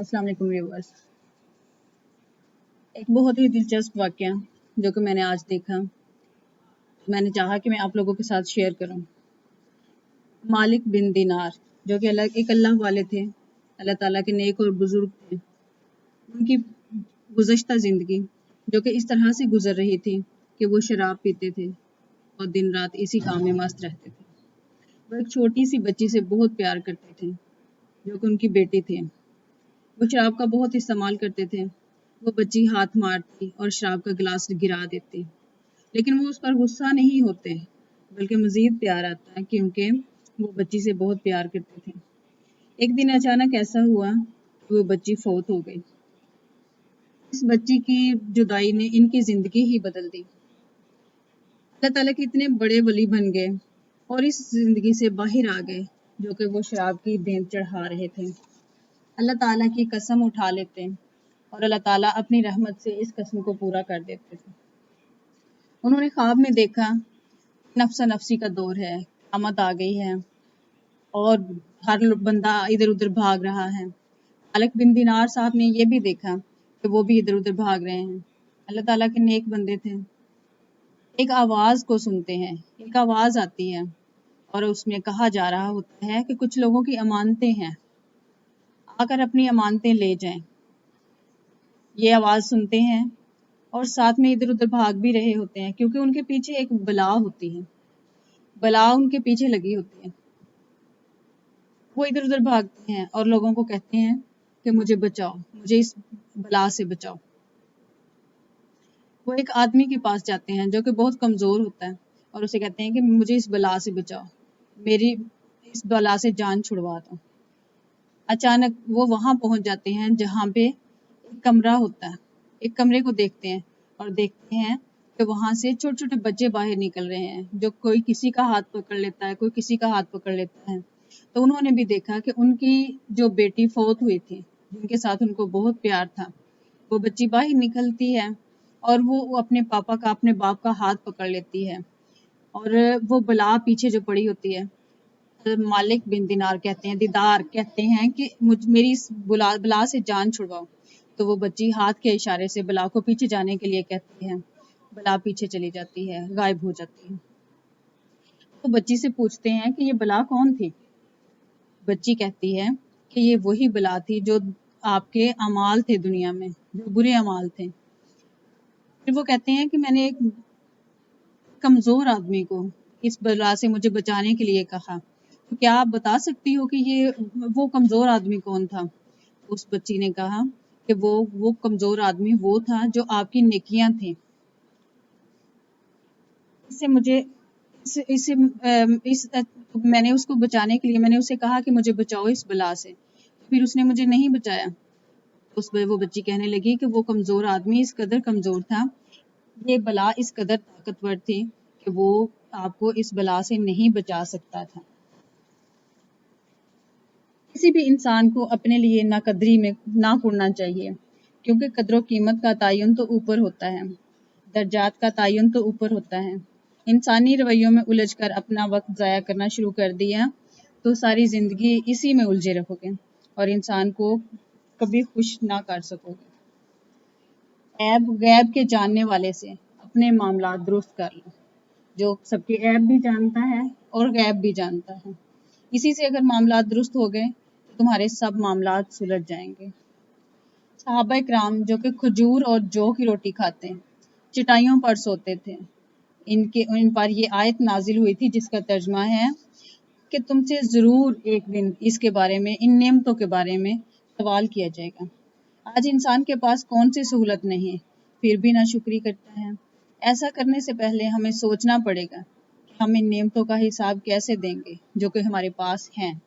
अस्सलाम वालेकुम व्यूअर्स। एक बहुत ही दिलचस्प वाक़या जो कि मैंने आज देखा, मैंने चाहा कि मैं आप लोगों के साथ शेयर करूं। मालिक बिन दिनार जो कि एक अल्लाह वाले थे, अल्लाह ताला के नेक और बुजुर्ग थे। उनकी गुज़श्ता ज़िंदगी जो कि इस तरह से गुजर रही थी कि वो शराब पीते थे और दिन रात इसी काम में मस्त रहते थे। वो एक छोटी सी बच्ची से बहुत प्यार करते थे जो कि उनकी बेटी थी। वो शराब का बहुत इस्तेमाल करते थे। वो बच्ची हाथ मारती और शराब का गिलास गिरा देती, लेकिन वो उस पर गुस्सा नहीं होते, बल्कि मज़ीद प्यार आता है क्योंकि वो बच्ची से बहुत प्यार करते थे। एक दिन अचानक ऐसा हुआ कि वो बच्ची फौत हो गई। इस बच्ची की जुदाई ने इनकी ज़िंदगी ही बदल दी। अल्लाह ताला के इतने बड़े वली बन गए और इस ज़िंदगी से बाहर आ गए जो कि वो शराब की देन चढ़ा रहे थे। अल्लाह ताला की कसम उठा लेते और अल्लाह ताला अपनी रहमत से इस कसम को पूरा कर देते थे। उन्होंने ख्वाब में देखा नफ्सा नफ्सी का दौर है, क़यामत आ गई है और हर बंदा इधर उधर भाग रहा है। मालिक बिन दिनार साहब ने ये भी देखा कि वो भी इधर उधर भाग रहे हैं। अल्लाह ताला के नेक बंदे थे। एक आवाज़ को सुनते हैं, एक आवाज़ आती है और उसमें कहा जा रहा होता है कि कुछ लोगों की अमानतें हैं, आकर अपनी अमानतें ले जाएं। ये आवाज़ सुनते हैं और साथ में इधर उधर भाग भी रहे होते हैं क्योंकि उनके पीछे एक बला होती है, बला उनके पीछे लगी होती है। वो इधर उधर भागते हैं और लोगों को कहते हैं कि मुझे बचाओ, मुझे इस बला से बचाओ। वो एक आदमी के पास जाते हैं जो कि बहुत कमज़ोर होता है और उसे कहते हैं कि मुझे इस बला से बचाओ, मेरी इस बला से जान छुड़वा दो। अचानक वो वहां पहुंच जाते हैं जहां पे एक कमरा होता है। एक कमरे को देखते हैं और देखते हैं कि वहां से छोटे छोटे बच्चे बाहर निकल रहे हैं, जो कोई किसी का हाथ पकड़ लेता है, कोई किसी का हाथ पकड़ लेता है। तो उन्होंने भी देखा कि उनकी जो बेटी फौत हुई थी, जिनके साथ उनको बहुत प्यार था, वो बच्ची बाहर निकलती है और वो अपने पापा का, अपने बाप का हाथ पकड़ लेती है और वो बला पीछे जो पड़ी होती है। मालिक बिन दिनार कहते हैं, दीदार कहते हैं कि मेरी इस बला से जान छुड़वाओ। तो वो बच्ची हाथ के इशारे से बला को पीछे जाने के लिए कहती है। बला पीछे चली जाती है, गायब हो जाती है। तो बच्ची से पूछते हैं कि ये बला कौन थी। बच्ची कहती है कि ये वही बला थी जो आपके अमाल थे दुनिया में, जो बुरे अमाल थे। फिर वो कहते हैं कि मैंने एक कमजोर आदमी को इस बला से मुझे बचाने के लिए कहा, तो क्या आप बता सकती हो कि ये वो कमजोर आदमी कौन था। उस बच्ची ने कहा कि वो कमजोर आदमी वो था जो आपकी नेकियां थी। इससे मुझे मैंने उसको बचाने के लिए मैंने उसे कहा कि मुझे बचाओ इस बला से, फिर उसने मुझे नहीं बचाया। वो बच्ची कहने लगी कि वो कमजोर आदमी इस कदर कमजोर था, ये बला इस कदर ताकतवर थी कि वो आपको इस बला से नहीं बचा सकता था। किसी भी इंसान को अपने लिए नाकदरी में ना पड़ना चाहिए, क्योंकि कदर कीमत का तयन तो ऊपर होता है, दर्जात का तयन तो ऊपर होता है। इंसानी रवैयों में उलझ कर अपना वक्त ज़ाया करना शुरू कर दिया तो सारी ज़िंदगी इसी में उलझे रहोगे और इंसान को कभी खुश ना कर सकोगे। ऐब गैब के जानने वाले से अपने मामला दुरुस्त कर लो, जो सबके ऐब भी जानता है और गैब भी जानता है। इसी से अगर मामला दुरुस्त हो गए तो तुम्हारे सब मामला सुलझ जाएंगे। सहाबा इकराम जो कि खजूर और जौ की रोटी खाते, चटाइयों पर सोते थे, इन पर ये आयत नाजिल हुई थी जिसका तर्जमा है कि तुमसे ज़रूर एक दिन इसके बारे में, इन नेमतों के बारे में सवाल किया जाएगा। आज इंसान के पास कौन सी सहूलत नहीं, फिर भी ना शुक्री करता है। ऐसा करने से पहले हमें सोचना पड़ेगा कि हम इन नेमतों का हिसाब कैसे देंगे जो कि हमारे पास हैं।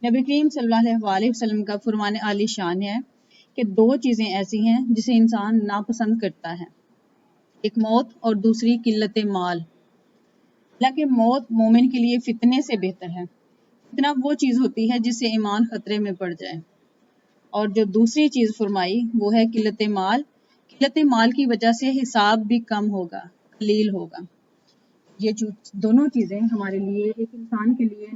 नबी करीम सल्लल्लाहु अलैहि वसल्लम का फरमान आली शान है कि दो चीज़ें ऐसी हैं जिसे इंसान नापसंद करता है, एक मौत और दूसरी किल्लत माल। हालांकि मौत मोमिन के लिए फितने से बेहतर है। फितना वो चीज़ होती है जिससे ईमान खतरे में पड़ जाए, और जो दूसरी चीज़ फरमाई वो है किल्लत माल। किल्लत माल की वजह से हिसाब भी कम होगा, कलील होगा। ये दोनों चीज़ें हमारे लिए, एक इंसान के लिए